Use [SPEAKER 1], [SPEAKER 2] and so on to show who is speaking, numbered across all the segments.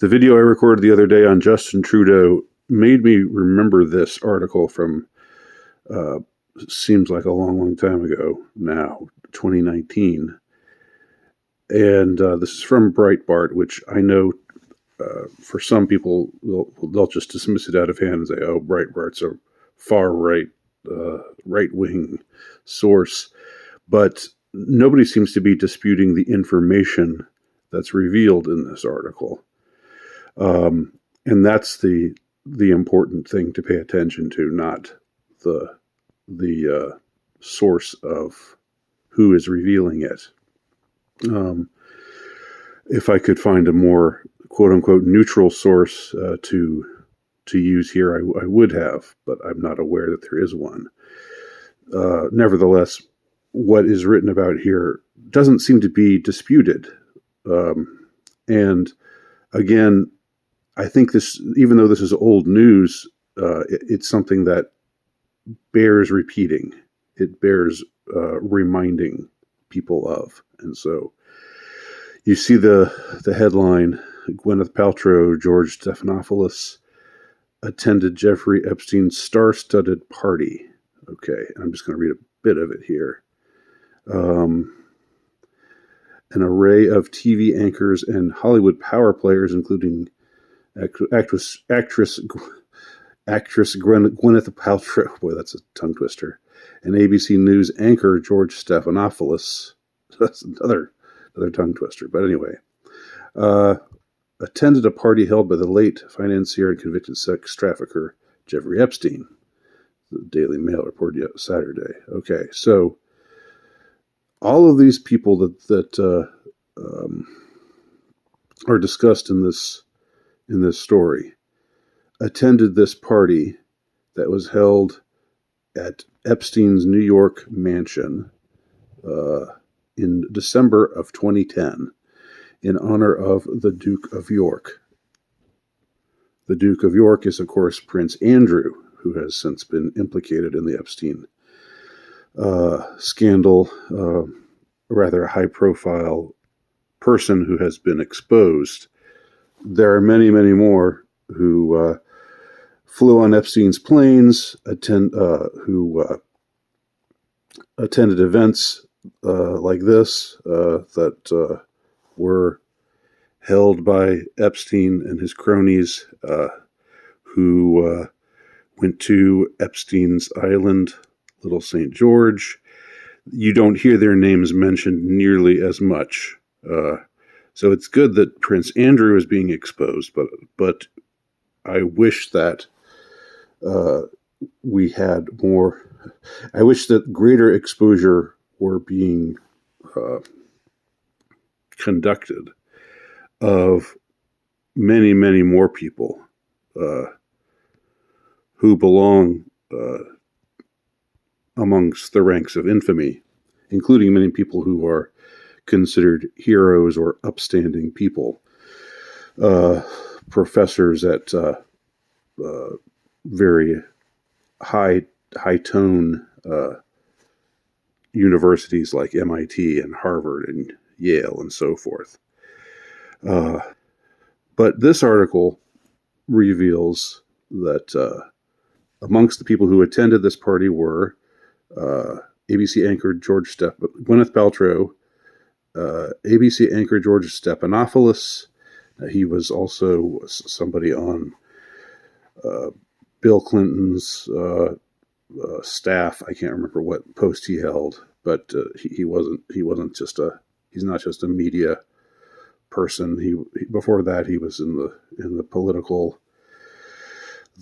[SPEAKER 1] The video I recorded the other day on Justin Trudeau made me remember this article from, seems like a long, long time ago now, 2019. And this is from Breitbart, which I know for some people, they'll just dismiss it out of hand and say, oh, Breitbart's a far-right, right-wing source. But nobody seems to be disputing the information that's revealed in this article. And that's the important thing to pay attention to, not the source of who is revealing it. If I could find a more quote unquote neutral source to use here, I would have, but I'm not aware that there is one. Nevertheless, what is written about here doesn't seem to be disputed. And again, I think this, even though this is old news, it's something that bears repeating. It bears reminding people of. And so you see the headline, Gwyneth Paltrow, George Stephanopoulos attended Jeffrey Epstein's star-studded party. Okay, I'm just going to read a bit of it here. An array of TV anchors and Hollywood power players, including actress Gwyneth Paltrow, boy, that's a tongue twister, and ABC News anchor George Stephanopoulos, that's another tongue twister, but anyway, attended a party held by the late financier and convicted sex trafficker Jeffrey Epstein. The Daily Mail reported Saturday. Okay, so all of these people that are discussed in this story attended this party that was held at Epstein's New York mansion in December of 2010 in honor of the Duke of York. The Duke of York is, of course, Prince Andrew, who has since been implicated in the Epstein scandal, a rather high-profile person who has been exposed. There are many, many more who flew on Epstein's planes, who attended events like this that were held by Epstein and his cronies, who went to Epstein's Island, Little St. George. You don't hear their names mentioned nearly as much. So it's good that Prince Andrew is being exposed, but I wish that we had more. I wish that greater exposure were being conducted of many, many more people who belong amongst the ranks of infamy, including many people who are considered heroes or upstanding people, professors at very high tone universities like MIT and Harvard and Yale and so forth. But this article reveals that amongst the people who attended this party were ABC anchor Gwyneth Paltrow, ABC anchor George Stephanopoulos. He was also somebody on Bill Clinton's staff. I can't remember what post he held, but he's not just a media person. He before that he was in the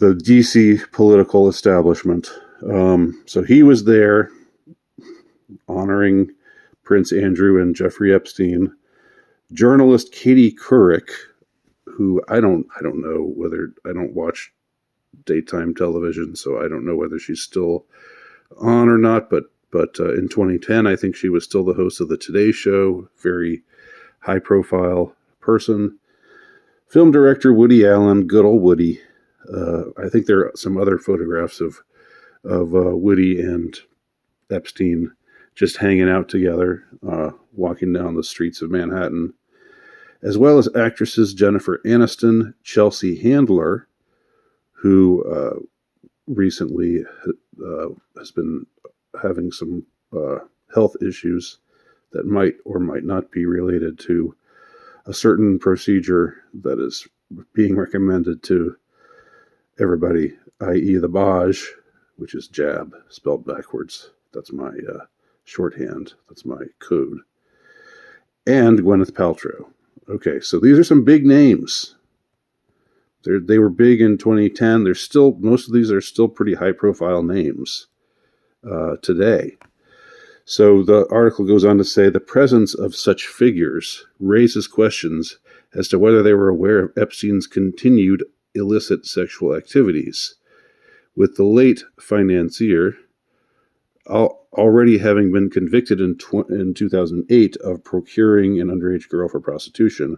[SPEAKER 1] DC political establishment. So he was there honoring Prince Andrew and Jeffrey Epstein. Journalist Katie Couric, who I don't know whether, I don't watch daytime television, so I don't know whether she's still on or not, but in 2010, I think she was still the host of the Today Show, very high-profile person. Film director Woody Allen, good old Woody. I think there are some other photographs of Woody and Epstein just hanging out together, walking down the streets of Manhattan. as well as actresses Jennifer Aniston, Chelsea Handler, who recently has been having some health issues that might or might not be related to a certain procedure that is being recommended to everybody, i.e. the Baj, which is jab spelled backwards. That's my shorthand. That's my code. And Gwyneth Paltrow. Okay, so these are some big names. They were big in 2010. They're still, most of these are still pretty high-profile names today. So the article goes on to say the presence of such figures raises questions as to whether they were aware of Epstein's continued illicit sexual activities, with the late financier already having been convicted in 2008 of procuring an underage girl for prostitution,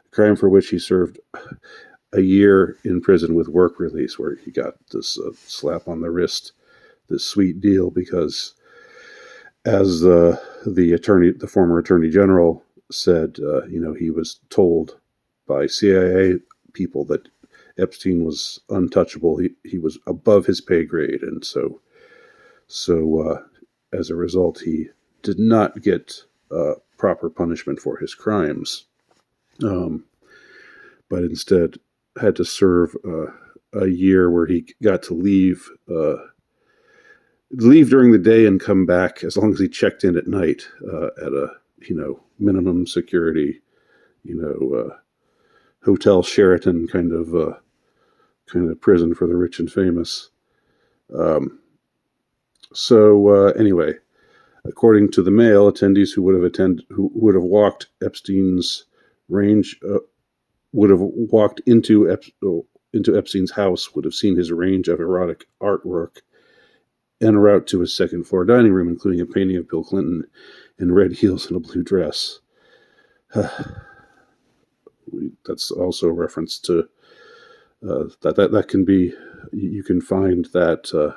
[SPEAKER 1] a crime for which he served a year in prison with work release, where he got this slap on the wrist, this sweet deal, because as the former attorney general said, he was told by CIA people that Epstein was untouchable. He was above his pay grade, and so as a result, he did not get proper punishment for his crimes, but instead had to serve a year where he got to leave during the day and come back as long as he checked in at night at a minimum security Hotel Sheraton kind of prison for the rich and famous. Anyway, according to the Mail, attendees who would have walked Epstein's range would have walked into Epstein's house would have seen his range of erotic artwork en route to his second floor dining room, including a painting of Bill Clinton in red heels and a blue dress. That's also a reference to that can be, you can find that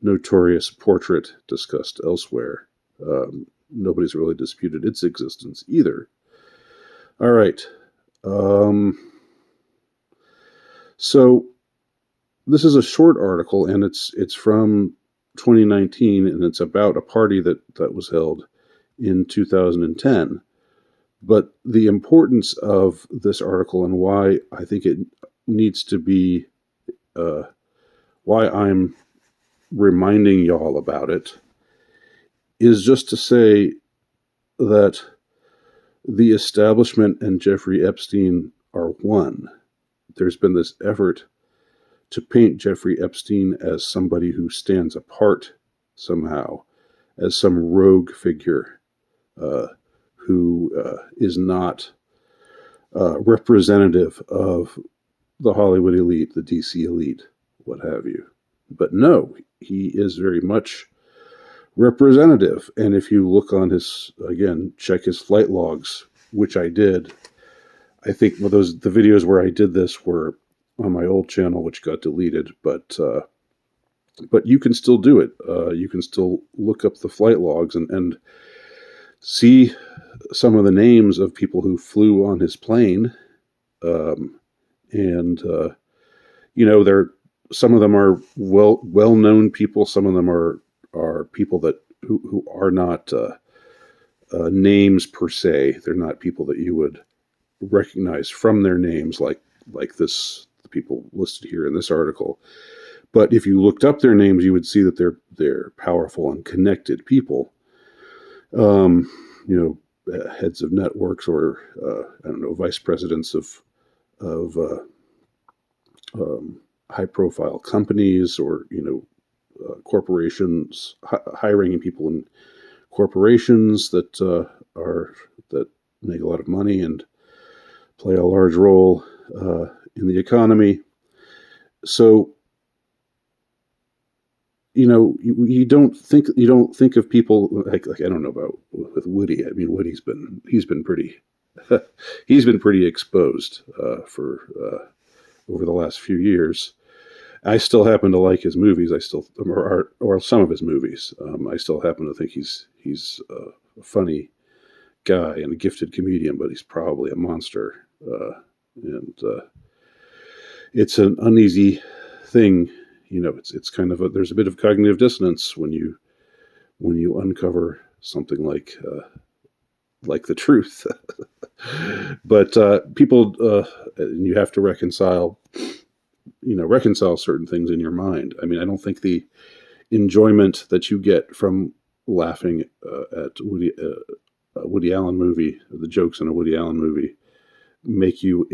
[SPEAKER 1] notorious portrait discussed elsewhere. Nobody's really disputed its existence either. All right. So this is a short article, and it's from 2019, and it's about a party that was held in 2010. But the importance of this article and why I think it needs to be, why I'm reminding y'all about it, is just to say that the establishment and Jeffrey Epstein are one. There's been this effort to paint Jeffrey Epstein as somebody who stands apart somehow, as some rogue figure who is not representative of the Hollywood elite, the DC elite, what have you. But no, he is very much representative. And if you look on check his flight logs, which I did. I think the videos where I did this were on my old channel, which got deleted, but you can still do it. You can still look up the flight logs and see some of the names of people who flew on his plane. Some of them are well-known people. Some of them are people that who are not names per se. They're not people that you would recognize from their names, like the people listed here in this article. But if you looked up their names, you would see that they're powerful and connected people. Heads of networks, or vice presidents of high-profile companies, or corporations, high-ranking people in corporations that make a lot of money and play a large role in the economy. So, you don't think of people like I don't know about with Woody. I mean, Woody's been pretty exposed for over the last few years. I still happen to like his movies. Or some of his movies. I still happen to think he's a funny guy and a gifted comedian, but he's probably a monster. And it's an uneasy thing. It's kind of there's a bit of cognitive dissonance when you uncover something like the truth. But people, you have to reconcile certain things in your mind. I mean, I don't think the enjoyment that you get from laughing at a Woody Allen movie, the jokes in a Woody Allen movie, make you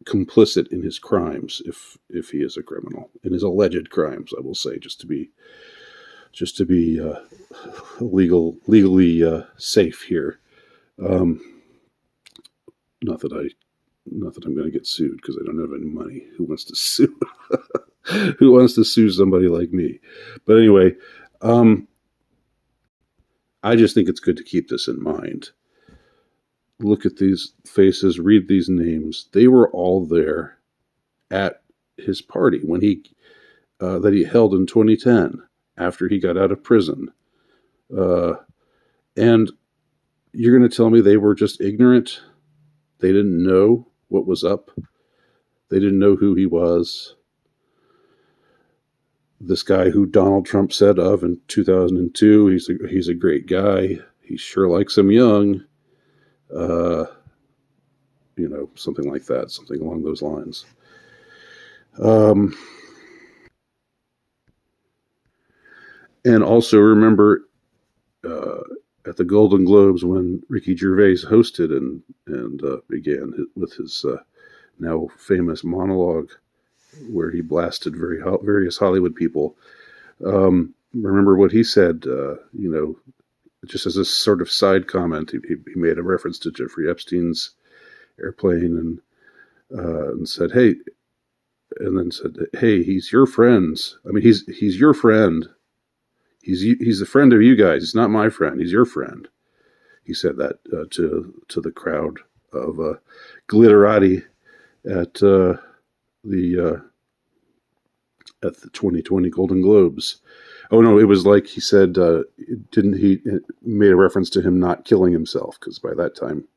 [SPEAKER 1] complicit in his crimes if he is a criminal, in his alleged crimes. I will say, just to be legally safe here. Not that I'm going to get sued, because I don't have any money. Who wants to sue? Who wants to sue somebody like me? But anyway, I just think it's good to keep this in mind. Look at these faces, read these names. They were all there at his party when that he held in 2010 after he got out of prison. And you're going to tell me they were just ignorant? They didn't know what was up? They didn't know who he was? This guy who Donald Trump said of in 2002, he's a great guy. He sure likes him young. Something like that, something along those lines. And also remember at the Golden Globes when Ricky Gervais hosted and began with his now famous monologue where he blasted various Hollywood people. Remember what he said, just as a sort of side comment. He made a reference to Jeffrey Epstein's airplane and said, "Hey," and then said, "Hey, he's your friend. I mean, he's your friend. He's a friend of you guys. He's not my friend. He's your friend." He said that to the crowd of glitterati at the 2020 Golden Globes. Oh no, it was like he said. He made a reference to him not killing himself, because by that time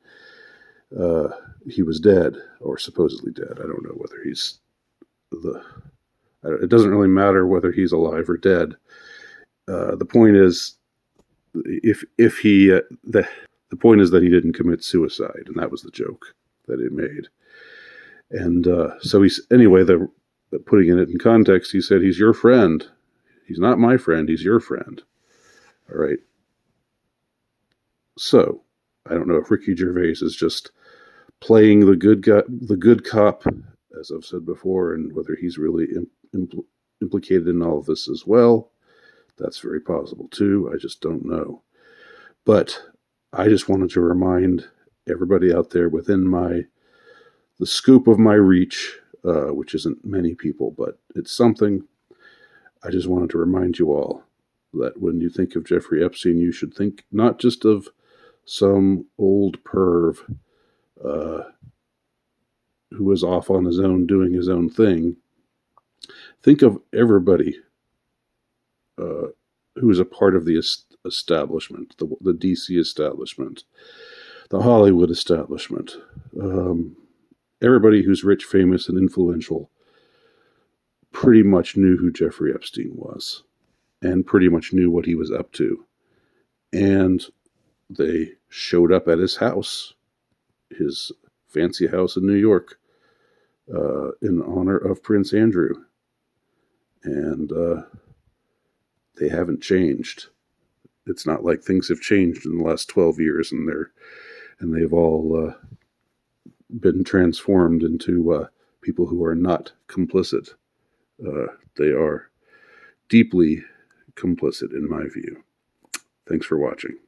[SPEAKER 1] he was dead, or supposedly dead. I don't know whether it doesn't really matter whether he's alive or dead. The point is, the point is that he didn't commit suicide, and that was the joke that he made. And so putting it in context, he said, "He's your friend. He's not my friend. He's your friend." All right. So I don't know if Ricky Gervais is just playing the good cop, as I've said before, and whether he's really implicated in all of this as well. That's very possible too. I just don't know. But I just wanted to remind everybody out there within the scope of my reach, which isn't many people, but it's something. I just wanted to remind you all that when you think of Jeffrey Epstein, you should think not just of some old perv who was off on his own doing his own thing. Think of everybody who is a part of the establishment, the DC establishment, the Hollywood establishment, everybody who's rich, famous, and influential pretty much knew who Jeffrey Epstein was and pretty much knew what he was up to. And they showed up at his house, his fancy house in New York, in honor of Prince Andrew. And they haven't changed. It's not like things have changed in the last 12 years and they've all been transformed into people who are not complicit. They are deeply complicit, in my view. Thanks for watching.